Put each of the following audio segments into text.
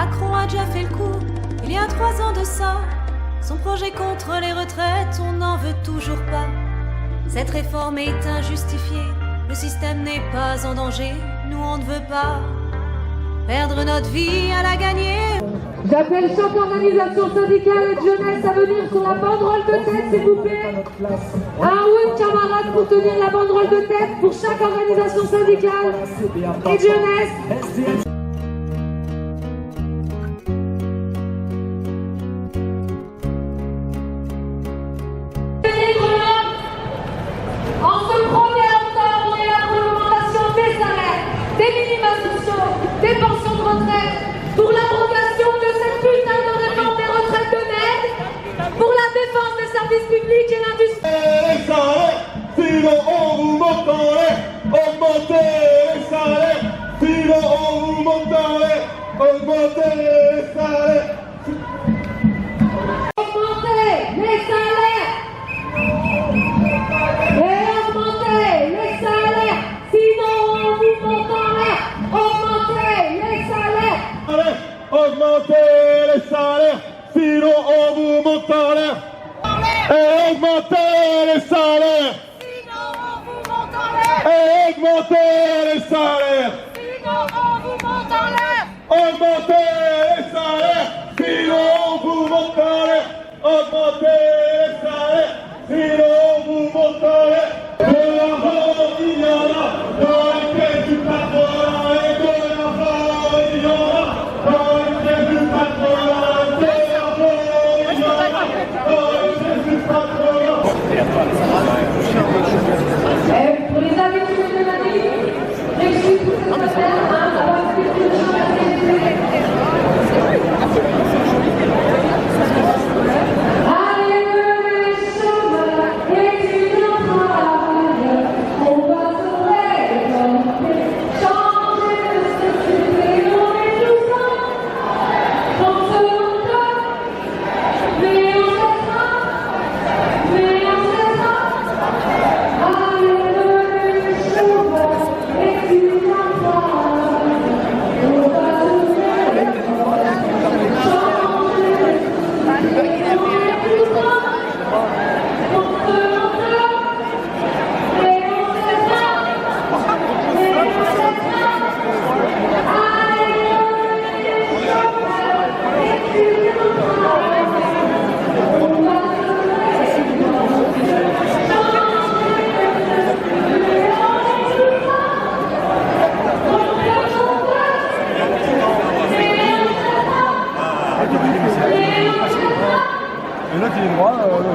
Macron a déjà fait le coup, il y a 3 ans de ça. Son projet contre les retraites, on n'en veut toujours pas. Cette réforme est injustifiée, le système n'est pas en danger, nous on ne veut pas perdre notre vie à la gagner. J'appelle chaque organisation syndicale et de jeunesse à venir sur la banderole de tête, s'il vous plaît. Ah oui, camarades, pour tenir la banderole de tête pour chaque organisation syndicale et de jeunesse. En ce 1er octobre, on est là pour l'augmentation des salaires, des minima sociaux, des pensions de retraite, pour l'abrogation de cette putain de réforme des retraites de merde, pour la défense des services publics et l'industrie. Les salaires, sinon on vous monterait, augmentez les salaires, sinon on vous monterait, augmentez les salaires. Augmentez les salaires et augmentez les salaires, sinon on vous monterait, augmentez les salaires. Augmentez les salaires, sinon on vous monte en l'air. Et augmentez les salaires, Sinon on vous monte en l'air. et augmentez les salaires. Sinon on vous monte en l'air. Augmentez les salaires, sinon on vous monte en l'air. Augmentez les salaires, sinon on vous monte en l'air. De l'argent il y en a dans les caisses du patronat, et de l'argent il y en a dans les caisses du patronat. De l'argent il y en a dans les caisses du patronat. Pour les habitués de la vie, j'excuse tout ce matin d'avoir expliqué le champ allez, les chômeurs, étudiants, travailleurs, on va se révolter, changer de société, on est tous ensemble, on se monte, mais on cessera, mais on cessera. Allez, les chômeurs, étudiants, travailleurs, on va se révolter, changer de société, on est tous ensemble, on se monte, mais on cessera, mais on cessera. Allez, les chômeurs, étudiants, travailleurs, on va se Et là, tu es droit, le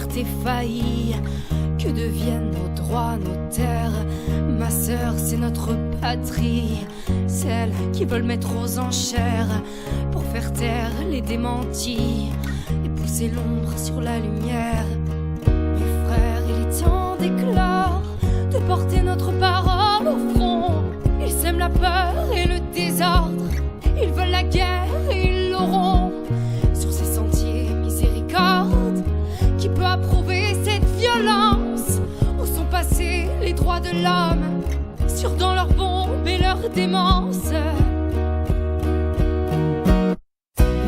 liberté faillit. Que deviennent nos droits, nos terres? Ma sœur, c'est notre patrie. Celles qui veulent mettre aux enchères pour faire taire les démentis et pousser l'ombre sur la lumière. Mes frères, il est temps d'éclore, de porter notre parole au front. Ils sèment la peur et le désordre, ils veulent la guerre et ils l'auront. Sur ces sentiers, miséricorde, qui peut approuver cette violence? Où sont passés les droits de l'homme, sur dans leurs bombes et leur démence?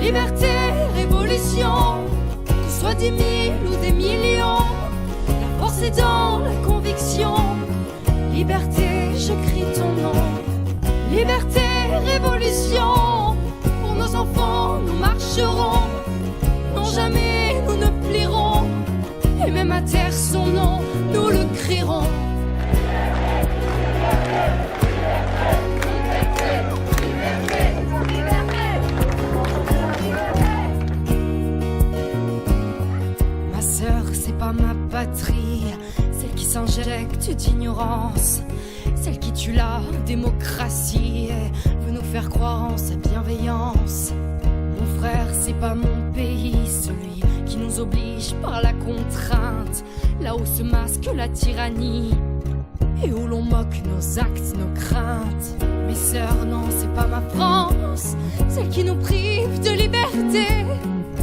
Liberté, révolution, qu'on soit 10 000 ou des millions, la force est dans la conviction. Liberté, je crie ton nom. Liberté, révolution, pour nos enfants nous marcherons. Non, jamais nous ne plierons, et même à terre son nom, nous le crierons. Ma sœur, c'est pas ma patrie, celle qui s'injecte d'ignorance, celle qui tue la démocratie et veut nous faire croire en sa bienveillance. Mon frère, c'est pas mon pays, celui qui nous oblige par la contrainte, là où se masque la tyrannie et où l'on moque nos actes, nos craintes. Mes sœurs, non, c'est pas ma France, celle qui nous prive de liberté,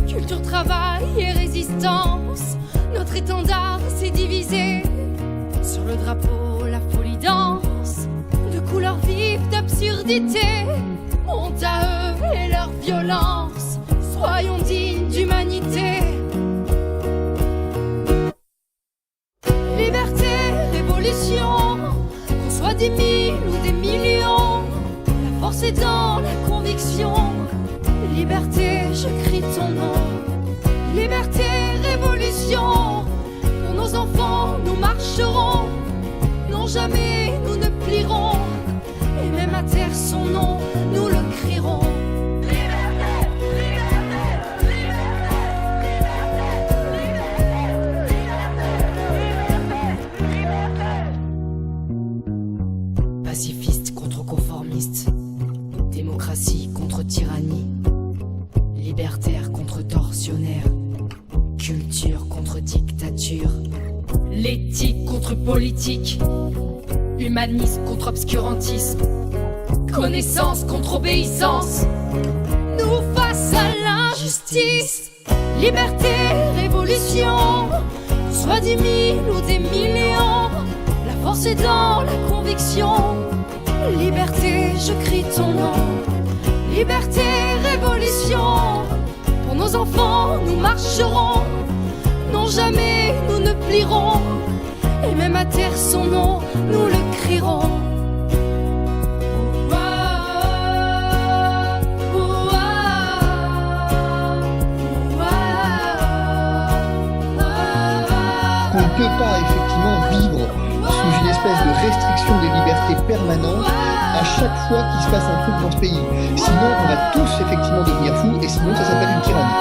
culture, travail et résistance. Notre étendard s'est divisé, sur le drapeau la folie danse, de couleurs vives d'absurdité. Honte à eux et leur violence, soyons dignes d'humanité. Liberté, révolution, qu'on soit 10 000 ou des millions, la force est dans la conviction. Liberté, je crie ton nom. Liberté, révolution, pour nos enfants nous marcherons. Non, jamais nous ne plierons, et même à terre son nom, nous le crierons. Pacifiste contre conformiste, démocratie contre tyrannie, libertaire contre tortionnaire, culture contre dictature, l'éthique contre politique, humanisme contre obscurantisme, connaissance contre obéissance, nous face à l'injustice. Liberté, révolution, qu'on soit 10 000 ou des millions, la force est dans la conviction. Liberté, je crie ton nom. Liberté, révolution, pour nos enfants nous marcherons. Non, jamais nous ne plierons, et même à terre son nom, nous le crierons. On ne peut pas effectivement vivre sous une espèce de restriction des libertés permanente à chaque fois qu'il se passe un truc dans ce pays. Sinon, on va tous effectivement devenir fous, et sinon ça s'appelle une tyrannie.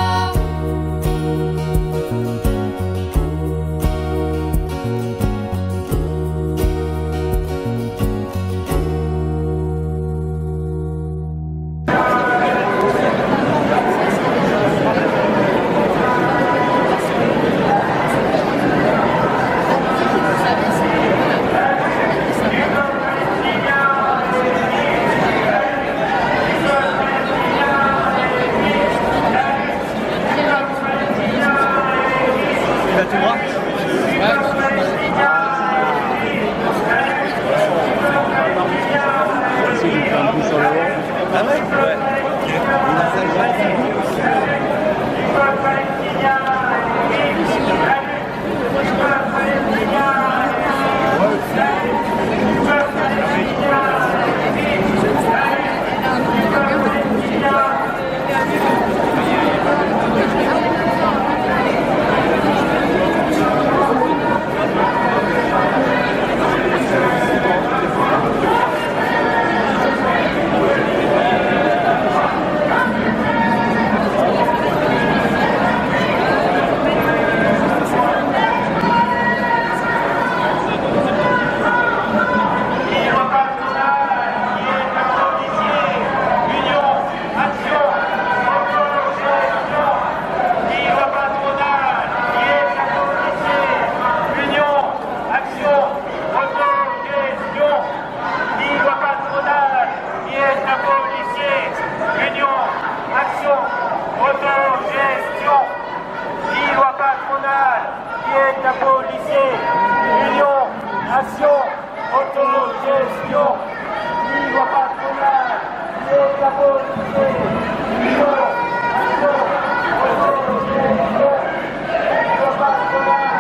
Action, autogestion, libre patronat, décarboniser, libre, autogestion, libre patronat,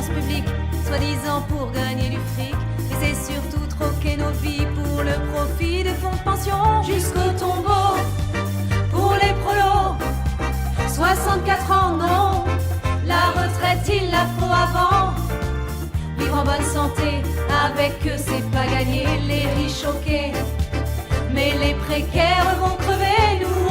dépenses publiques, soi-disant pour gagner du fric. Et c'est surtout troquer nos vies pour le profit des fonds de pension jusqu'au tombeau. Pour les prolos, 64 ans, non, la retraite il la faut avant. Vivre en bonne santé, avec eux c'est pas gagné, les riches choqués. Mais les précaires vont crever, nous